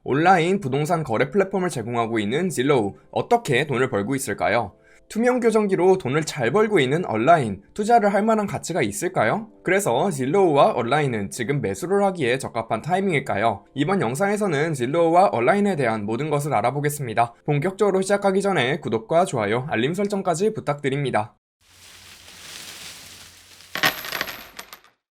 온라인 부동산 거래 플랫폼을 제공하고 있는 질로우, 어떻게 돈을 벌고 있을까요? 투명 교정기로 돈을 잘 벌고 있는 온라인, 투자를 할 만한 가치가 있을까요? 그래서 질로우와 온라인은 지금 매수를 하기에 적합한 타이밍일까요? 이번 영상에서는 질로우와 온라인에 대한 모든 것을 알아보겠습니다. 본격적으로 시작하기 전에 구독과 좋아요, 알림 설정까지 부탁드립니다.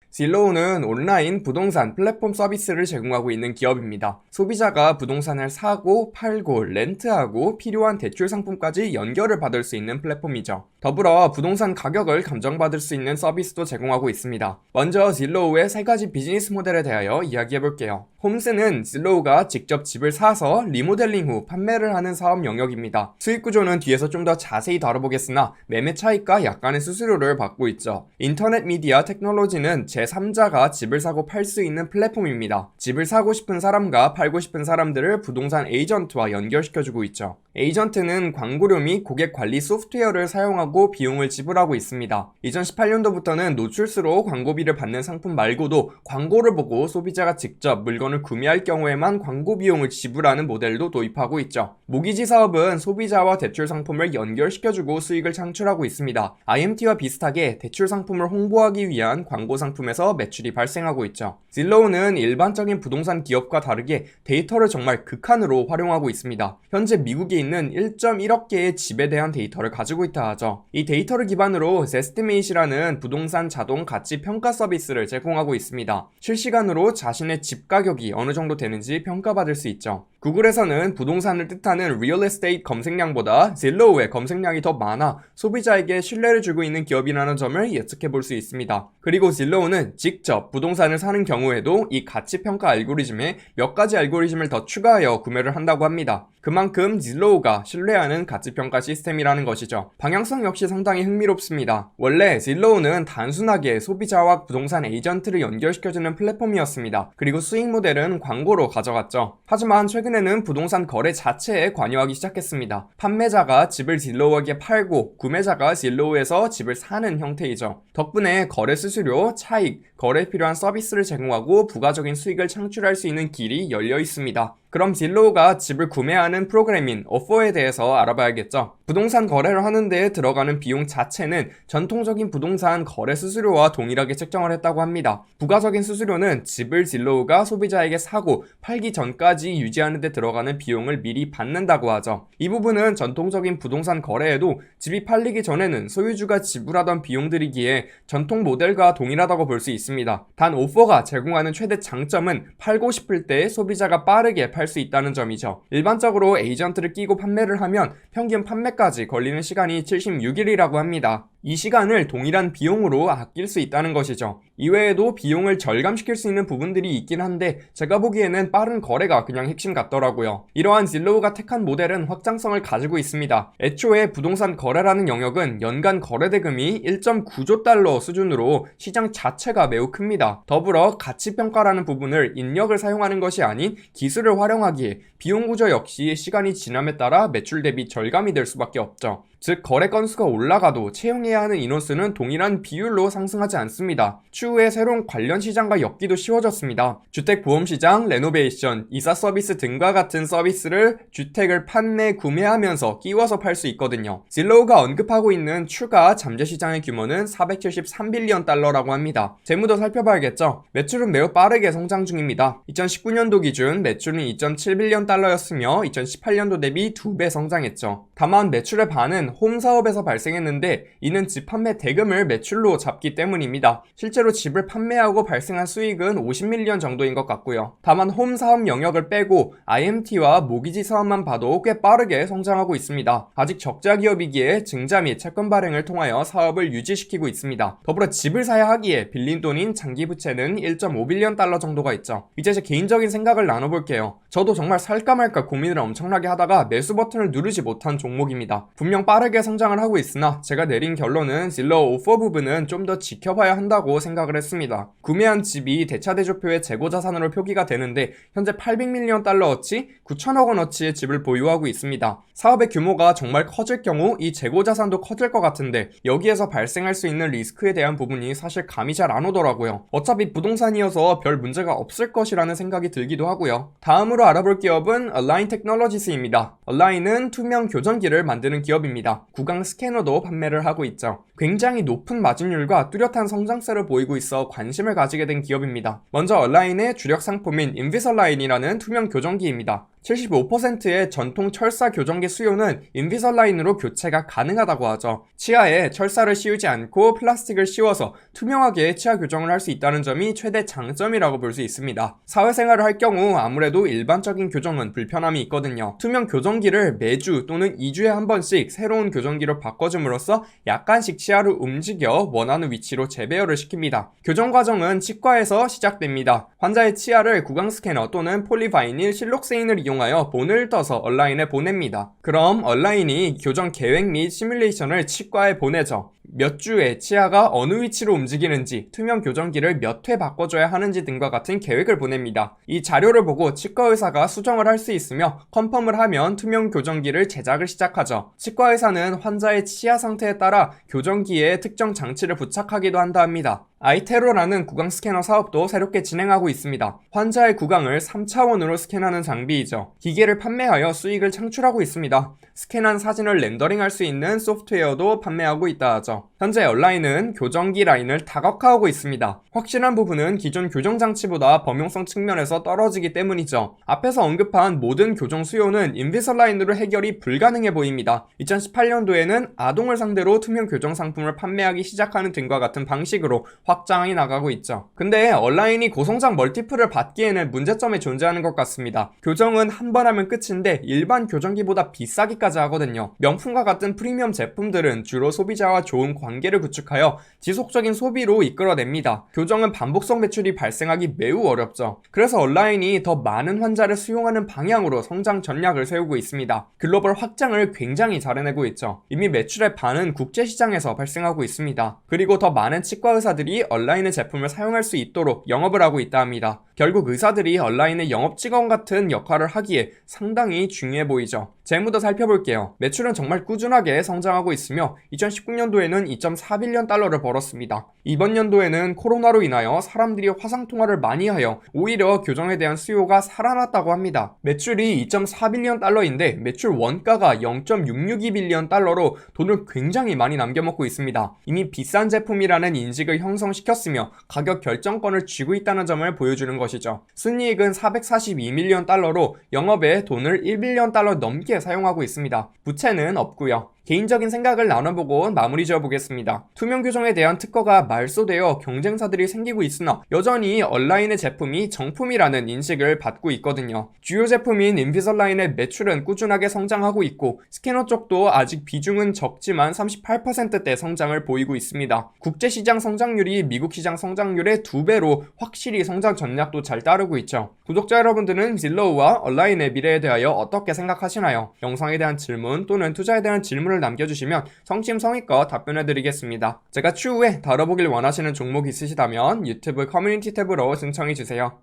질로우는 온라인 부동산 플랫폼 서비스를 제공하고 있는 기업입니다. 소비자가 부동산을 사고, 팔고, 렌트하고 필요한 대출 상품까지 연결을 받을 수 있는 플랫폼이죠. 더불어 부동산 가격을 감정받을 수 있는 서비스도 제공하고 있습니다. 먼저 질로우의 세 가지 비즈니스 모델에 대하여 이야기해볼게요. 홈스는 질로우가 직접 집을 사서 리모델링 후 판매를 하는 사업 영역입니다. 수익 구조는 뒤에서 좀 더 자세히 다뤄보겠으나 매매 차익과 약간의 수수료를 받고 있죠. 인터넷 미디어 테크놀로지는 제3자가 집을 사고 팔 수 있는 플랫폼입니다. 집을 사고 싶은 사람과 팔고 싶은 사람들을 부동산 에이전트와 연결시켜주고 있죠. 에이전트는 광고료 및 고객 관리 소프트웨어를 사용하고 비용을 지불하고 있습니다. 2018년도부터는 노출수로 광고비를 받는 상품 말고도 광고를 보고 소비자가 직접 물건을 구매할 경우에만 광고 비용을 지불하는 모델도 도입하고 있죠. 모기지 사업은 소비자와 대출 상품을 연결시켜주고 수익을 창출하고 있습니다. IMT와 비슷하게 대출 상품을 홍보하기 위한 광고 상품에서 매출이 발생하고 있죠. 질로우는 일반적인 부동산 기업과 다르게 데이터를 정말 극한으로 활용하고 있습니다. 현재 미국에 있는 1.1억 개의 집에 대한 데이터를 가지고 있다 하죠. 이 데이터를 기반으로 제스티메이시라는 부동산 자동 가치 평가 서비스를 제공하고 있습니다. 실시간으로 자신의 집 가격이 어느 정도 되는지 평가받을 수 있죠. 구글에서는 부동산을 뜻하는 리얼 에스테이트 검색량보다 질로우의 검색량이 더 많아 소비자에게 신뢰를 주고 있는 기업이라는 점을 예측해 볼 수 있습니다. 그리고 질로우는 직접 부동산을 사는 경우에도 이 가치평가 알고리즘에 몇 가지 알고리즘을 더 추가하여 구매를 한다고 합니다. 그만큼 질로우가 신뢰하는 가치평가 시스템이라는 것이죠. 방향성 역시 상당히 흥미롭습니다. 원래 질로우는 단순하게 소비자와 부동산 에이전트를 연결시켜주는 플랫폼이었습니다. 그리고 수익 모델은 광고로 가져갔죠. 하지만 최근에는 부동산 거래 자체에 관여하기 시작했습니다. 판매자가 집을 질로우에게 팔고 구매자가 질로우에서 집을 사는 형태이죠. 덕분에 거래 수수료, 차익, 거래에 필요한 서비스를 제공하고 부가적인 수익을 창출할 수 있는 길이 열려 있습니다. 그럼 질로우가 집을 구매하는 프로그램인 오퍼에 대해서 알아봐야겠죠. 부동산 거래를 하는 데에 들어가는 비용 자체는 전통적인 부동산 거래 수수료와 동일하게 책정을 했다고 합니다. 부가적인 수수료는 집을 질로우가 소비자에게 사고 팔기 전까지 유지하는 데 들어가는 비용을 미리 받는다고 하죠. 이 부분은 전통적인 부동산 거래에도 집이 팔리기 전에는 소유주가 지불하던 비용들이기에 전통 모델과 동일하다고 볼 수 있습니다. 단 오퍼가 제공하는 최대 장점은 팔고 싶을 때 소비자가 빠르게 팔 수 있다는 점이죠. 일반적으로 에이전트를 끼고 판매를 하면 평균 판매까지 걸리는 시간이 76일이라고 합니다. 이 시간을 동일한 비용으로 아낄 수 있다는 것이죠. 이외에도 비용을 절감시킬 수 있는 부분들이 있긴 한데 제가 보기에는 빠른 거래가 그냥 핵심 같더라고요. 이러한 질로우가 택한 모델은 확장성을 가지고 있습니다. 애초에 부동산 거래라는 영역은 연간 거래 대금이 1.9조 달러 수준으로 시장 자체가 매우 큽니다. 더불어 가치평가라는 부분을 인력을 사용하는 것이 아닌 기술을 활용하기에 비용 구조 역시 시간이 지남에 따라 매출 대비 절감이 될 수밖에 없죠. 즉 거래 건수가 올라가도 채용해야 하는 인원수는 동일한 비율로 상승하지 않습니다. 추후에 새로운 관련 시장과 엮기도 쉬워졌습니다. 주택보험시장, 레노베이션, 이사 서비스 등과 같은 서비스를 주택을 판매, 구매하면서 끼워서 팔 수 있거든요. 질로우가 언급하고 있는 추가 잠재 시장의 규모는 473빌리언 달러라고 합니다. 재무도 살펴봐야겠죠. 매출은 매우 빠르게 성장 중입니다. 2019년도 기준 매출은 2.7빌리언 달러였으며 2018년도 대비 2배 성장했죠. 다만 매출의 반은 홈 사업에서 발생했는데 이는 집 판매 대금을 매출로 잡기 때문입니다. 실제로 집을 판매하고 발생한 수익은 50밀리언 정도인 것 같고요. 다만 홈 사업 영역을 빼고 IMT와 모기지 사업만 봐도 꽤 빠르게 성장하고 있습니다. 아직 적자 기업이기에 증자 및 채권 발행을 통하여 사업을 유지시키고 있습니다. 더불어 집을 사야 하기에 빌린 돈인 장기 부채는 1.5빌리언 달러 정도가 있죠. 이제 제 개인적인 생각을 나눠볼게요. 저도 정말 살까 말까 고민을 엄청나게 하다가 매수 버튼을 누르지 못한 종목입니다. 분명 빠르게 성장을 하고 있으나 제가 내린 결론은 질러 오퍼 부분은 좀 더 지켜봐야 한다고 생각을 했습니다. 구매한 집이 대차대조표의 재고자산으로 표기가 되는데 현재 800밀리언 달러어치 9천억 원어치의 집을 보유하고 있습니다. 사업의 규모가 정말 커질 경우 이 재고자산도 커질 것 같은데 여기에서 발생할 수 있는 리스크에 대한 부분이 사실 감이 잘 안 오더라고요. 어차피 부동산이어서 별 문제가 없을 것이라는 생각이 들기도 하고요. 다음으로 알아볼 기업은 Align Technologies입니다. Align은 투명 교정기를 만드는 기업입니다. 구강 스캐너도 판매를 하고 있죠. 굉장히 높은 마진율과 뚜렷한 성장세를 보이고 있어 관심을 가지게 된 기업입니다. 먼저 Align의 주력 상품인 인비설라인이라는 투명 교정기입니다. 75%의 전통 철사 교정기 수요는 인비설라인으로 교체가 가능하다고 하죠. 치아에 철사를 씌우지 않고 플라스틱을 씌워서 투명하게 치아 교정을 할 수 있다는 점이 최대 장점이라고 볼 수 있습니다. 사회생활을 할 경우 아무래도 일반적인 교정은 불편함이 있거든요. 투명 교정기를 매주 또는 2주에 한 번씩 새로운 교정기로 바꿔줌으로써 약간씩 치아를 움직여 원하는 위치로 재배열을 시킵니다. 교정 과정은 치과에서 시작됩니다. 환자의 치아를 구강 스캐너 또는 폴리바이닐 실록세인을 이용하여 본을 떠서 얼라인에 보냅니다. 그럼 얼라인이 교정 계획 및 시뮬레이션을 치과에 보내죠. 몇 주에 치아가 어느 위치로 움직이는지, 투명 교정기를 몇 회 바꿔줘야 하는지 등과 같은 계획을 보냅니다. 이 자료를 보고 치과 의사가 수정을 할 수 있으며 컨펌을 하면 투명 교정기를 제작을 시작하죠. 치과 의사는 환자의 치아 상태에 따라 교정기에 특정 장치를 부착하기도 한다 합니다. 아이테로라는 구강 스캐너 사업도 새롭게 진행하고 있습니다. 환자의 구강을 3차원으로 스캔하는 장비이죠. 기계를 판매하여 수익을 창출하고 있습니다. 스캔한 사진을 렌더링할 수 있는 소프트웨어도 판매하고 있다 하죠. 현재 얼라인은 교정기 라인을 다각화하고 있습니다. 확실한 부분은 기존 교정 장치보다 범용성 측면에서 떨어지기 때문이죠. 앞에서 언급한 모든 교정 수요는 인비설라인으로 해결이 불가능해 보입니다. 2018년도에는 아동을 상대로 투명 교정 상품을 판매하기 시작하는 등과 같은 방식으로 확장이 나가고 있죠. 근데 얼라인이 고성장 멀티플을 받기에는 문제점이 존재하는 것 같습니다. 교정은 한 번 하면 끝인데 일반 교정기보다 비싸기까지 하거든요. 명품과 같은 프리미엄 제품들은 주로 소비자와 좋은 관계를 구축하여 지속적인 소비로 이끌어냅니다. 교정은 반복성 매출이 발생하기 매우 어렵죠. 그래서 얼라인이 더 많은 환자를 수용하는 방향으로 성장 전략을 세우고 있습니다. 글로벌 확장을 굉장히 잘 해내고 있죠. 이미 매출의 반은 국제시장에서 발생하고 있습니다. 그리고 더 많은 치과 의사들이 얼라인의 제품을 사용할 수 있도록 영업을 하고 있다 합니다. 결국 의사들이 얼라인의 영업 직원 같은 역할을 하기에 상당히 중요해 보이죠. 재무도 살펴볼게요. 매출은 정말 꾸준하게 성장하고 있으며 2019년도에는 2.4빌리언 달러를 벌었습니다. 이번 연도에는 코로나로 인하여 사람들이 화상통화를 많이 하여 오히려 교정에 대한 수요가 살아났다고 합니다. 매출이 2.4빌리언 달러인데 매출 원가가 0.662빌리언 달러로 돈을 굉장히 많이 남겨먹고 있습니다. 이미 비싼 제품이라는 인식을 형성시켰으며 가격 결정권을 쥐고 있다는 점을 보여주는 것이죠. 순이익은 442밀리언 달러로 영업에 돈을 1빌리언 달러 넘게 사용하고 있습니다. 부채는 없고요. 개인적인 생각을 나눠보고 마무리 지어보겠습니다. 투명 교정에 대한 특허가 말소되어 경쟁사들이 생기고 있으나 여전히 얼라인의 제품이 정품이라는 인식을 받고 있거든요. 주요 제품인 인비설라인의 매출은 꾸준하게 성장하고 있고 스캐너 쪽도 아직 비중은 적지만 38%대 성장을 보이고 있습니다. 국제시장 성장률이 미국 시장 성장률의 2배로 확실히 성장 전략도 잘 따르고 있죠. 구독자 여러분들은 질러우와 얼라인의 미래에 대하여 어떻게 생각하시나요? 영상에 대한 질문 또는 투자에 대한 질문을 남겨주시면 성심성의껏 답변해드리겠습니다. 제가 추후에 다뤄보길 원하시는 종목이 있으시다면 유튜브 커뮤니티 탭으로 신청해주세요.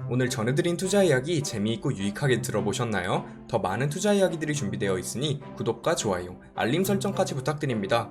오늘 전해드린 투자 이야기 재미있고 유익하게 들어보셨나요? 더 많은 투자 이야기들이 준비되어 있으니 구독과 좋아요, 알림 설정까지 부탁드립니다.